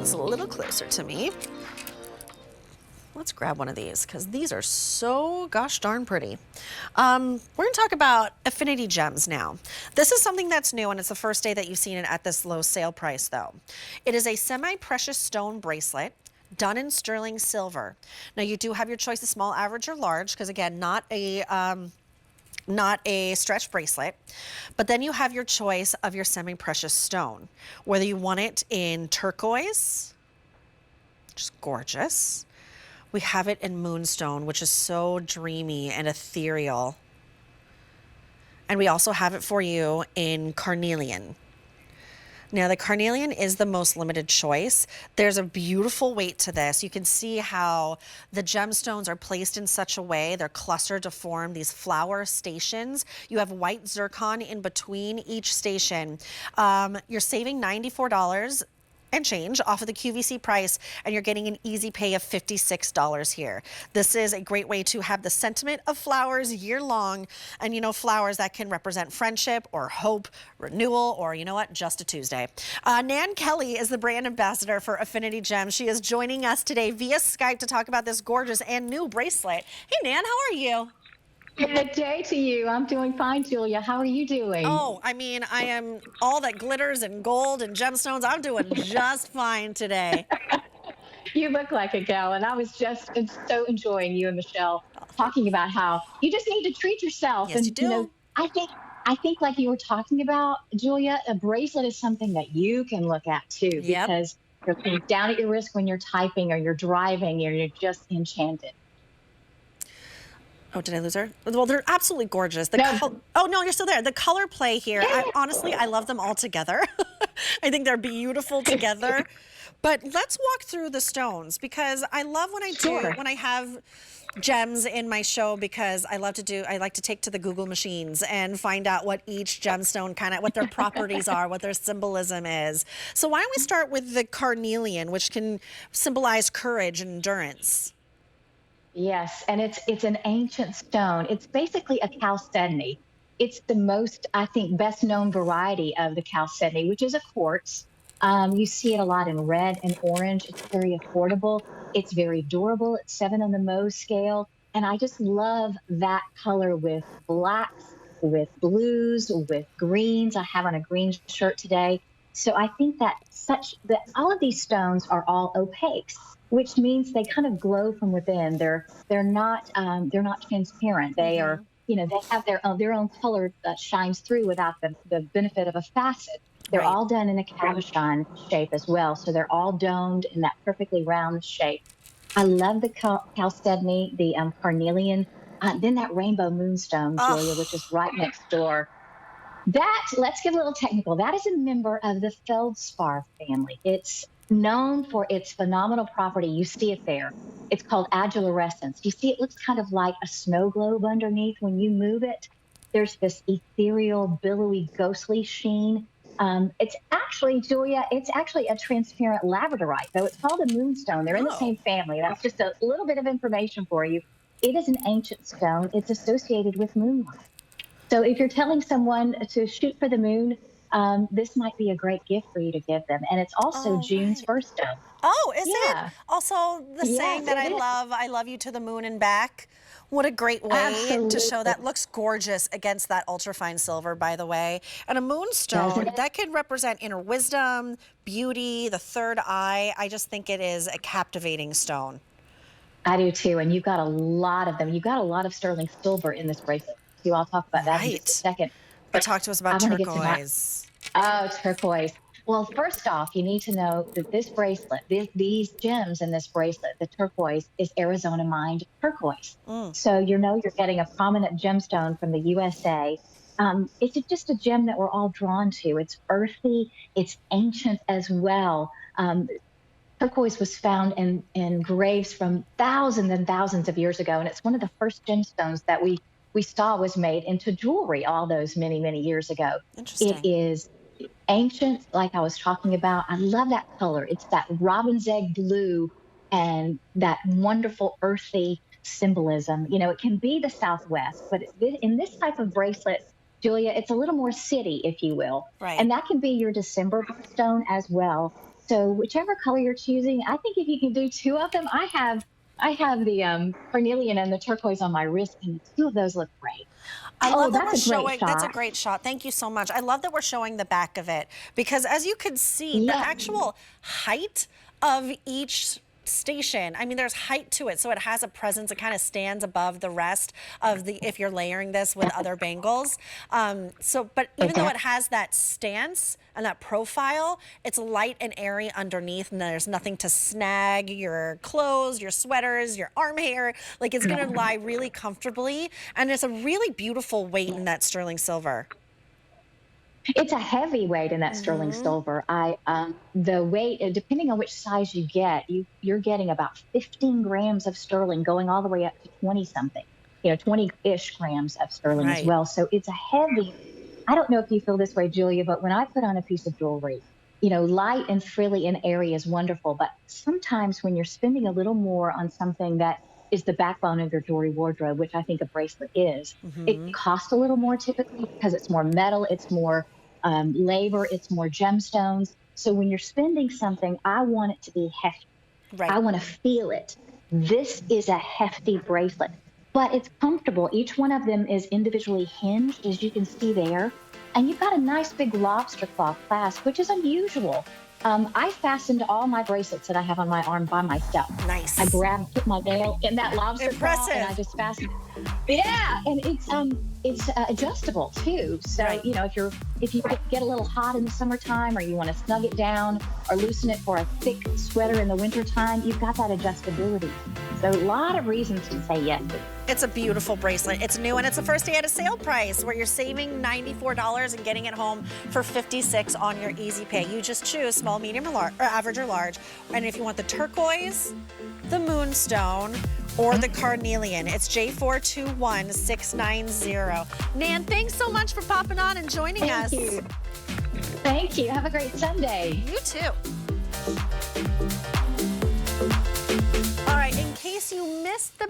this a little closer to me. Let's grab one of these because these are so gosh darn pretty. We're going to talk about Affinity gems now. This is something that's new, and it's the first day that you've seen it at this low sale price though. It is a semi-precious stone bracelet done in sterling silver. Now you do have your choice of small, average, or large because again, not a stretch bracelet, but then you have your choice of your semi-precious stone, whether you want it in turquoise, just gorgeous. We have it in moonstone, which is so dreamy and ethereal. And we also have it for you in carnelian. Now the carnelian is the most limited choice. There's a beautiful weight to this. You can see how the gemstones are placed in such a way, they're clustered to form these flower stations. You have white zircon in between each station. You're saving $94 and change off of the QVC price, and you're getting an easy pay of $56 here. This is a great way to have the sentiment of flowers year long, and you know, flowers that can represent friendship or hope, renewal, or you know what, just a Tuesday. Nan Kelly is the brand ambassador for Affinity Gems. She is joining us today via Skype to talk about this gorgeous and new bracelet. Hey Nan, how are you? Good day to you. I'm doing fine, Julia. How are you doing? Oh, I mean, I am all that glitters and gold and gemstones. I'm doing just fine today. You look like a gal, and I was just so enjoying you and Michelle talking about how you just need to treat yourself. Yes, and you do. I think like you were talking about, Julia, a bracelet is something that you can look at too, Yep. because you're down at your wrist when you're typing or you're driving or you're just enchanted. Oh, did I lose her? Well, they're absolutely gorgeous. No. Oh, no, you're still there. The color play here, honestly, I love them all together. I think they're beautiful together. But let's walk through the stones because I love when I have gems in my show because I like to take to the Google machines and find out what each gemstone what their properties are, what their symbolism is. So why don't we start with the carnelian, which can symbolize courage and endurance. Yes, and it's an ancient stone. It's basically a chalcedony. It's the most, I think, best known variety of the chalcedony, which is a quartz. You see it a lot in red and orange. It's very affordable. It's very durable. It's 7 on the Mohs scale. And I just love that color with blacks, with blues, with greens. I have on a green shirt today. So I think that all of these stones are all opaques, which means they kind of glow from within. They're not transparent. They are, they have their own color that shines through without the benefit of a facet. They're all done in a cabochon shape as well, so they're all domed in that perfectly round shape. I love the chalcedony, the carnelian, then that rainbow moonstone, Julia, which is right next door. Let's get a little technical. That is a member of the feldspar family. It's known for its phenomenal property. You see it there. It's called agilurescence. You see it looks kind of like a snow globe underneath when you move it. There's this ethereal, billowy, ghostly sheen. It's actually, Julia, it's actually a transparent labradorite, though it's called a moonstone. They're in the same family. That's just a little bit of information for you. It is an ancient stone. It's associated with moonlight. So if you're telling someone to shoot for the moon, this might be a great gift for you to give them. And it's also June's first stone. Oh, is it? Also the saying that I love you to the moon and back. What a great way to show that. Looks gorgeous against that ultrafine silver, by the way. And a moonstone, that can represent inner wisdom, beauty, the third eye. I just think it is a captivating stone. I do too. And you've got a lot of them. You've got a lot of sterling silver in this bracelet. I'll talk about that in just a second. But talk to us about turquoise. Oh, turquoise. Well, first off, you need to know that this bracelet, these gems in this bracelet, the turquoise, is Arizona mined turquoise. So you're getting a prominent gemstone from the USA. It's just a gem that we're all drawn to. It's earthy. It's ancient as well. Turquoise was found in graves from thousands and thousands of years ago, and it's one of the first gemstones that we saw was made into jewelry all those many, many years ago. Interesting. It is ancient, like I was talking about. I love that color. It's that robin's egg blue and that wonderful earthy symbolism. It can be the Southwest, but in this type of bracelet, Julia, it's a little more city, if you will. Right. And that can be your December stone as well. So whichever color you're choosing, I think if you can do two of them, I have the carnelian and the turquoise on my wrist, and the two of those look great. I Oh, love that that's we're a great showing, that's a shot. great shot. Thank you so much. I love that we're showing the back of it because as you can see, the Yes. actual height of each station, I mean, there's height to it. So it has a presence. It kind of stands above the rest of the, if you're layering this with other bangles. But even though it Exactly. has that stance and that profile, it's light and airy underneath and there's nothing to snag your clothes, your sweaters, your arm hair. Like it's going to lie really comfortably. And it's a really beautiful weight in that sterling silver. It's a heavy weight in that sterling silver. I the weight, depending on which size you get, you're getting about 15 grams of sterling, going all the way up to 20 something, 20-ish grams of sterling as Right. well. So it's a heavy. I don't know if you feel this way, Julia, but when I put on a piece of jewelry, light and frilly and airy is wonderful. But sometimes when you're spending a little more on something that is the backbone of your jewelry wardrobe, which I think a bracelet is, it costs a little more typically because it's more metal, it's more labor, it's more gemstones. So when you're spending something, I want it to be hefty. Right. I want to feel it. This is a hefty bracelet, but it's comfortable. Each one of them is individually hinged, as you can see there. And you've got a nice big lobster claw clasp, which is unusual. I fastened all my bracelets that I have on my arm by myself. Nice. I put my nail in that lobster claw, and I just fastened. Yeah, and it's adjustable too. So Right. if you get a little hot in the summertime, or you want to snug it down, or loosen it for a thick sweater in the wintertime, you've got that adjustability. So a lot of reasons to say yes. It's a beautiful bracelet. It's new and it's the first day at a sale price where you're saving $94 and getting it home for $56 on your easy pay. You just choose small, medium, or average or large. And if you want the turquoise, the moonstone, or the carnelian, it's J421690. Nan, thanks so much for popping on and joining us. Thank you. Thank you. Have a great Sunday. You too. All right, in case you missed the